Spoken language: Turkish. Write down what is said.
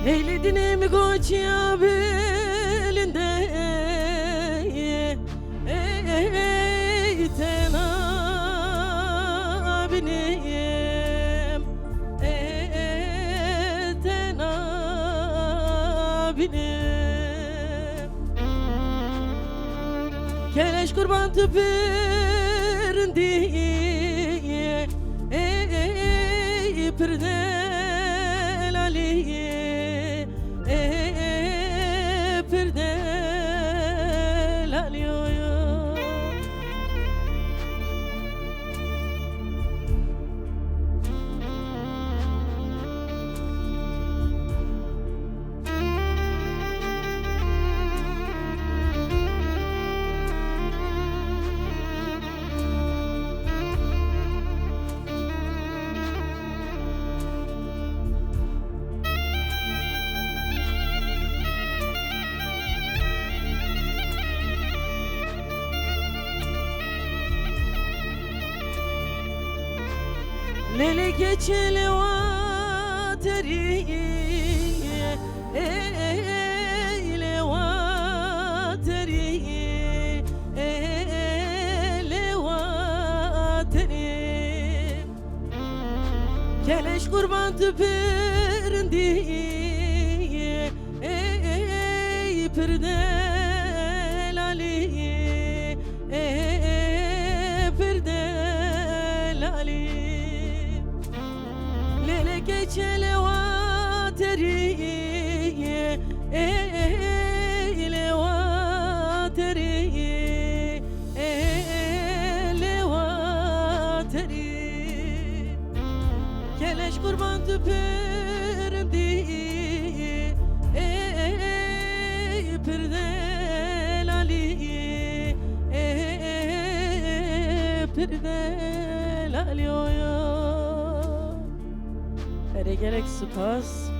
Eyledin mi koç ya belinde ten abinim ten abinim Keleş kurban tüpüründi Pirdel Ali Pirdel Ali Lele geçeli vateri le vateri le vateri Keleş kurban tüpüründi Pirdel Ali Pirdel Ali Lele geçele vateri le vateri le vateri Keleş kurban tüpüründi Pirdel Ali Pirdel Ali Ere gerek spas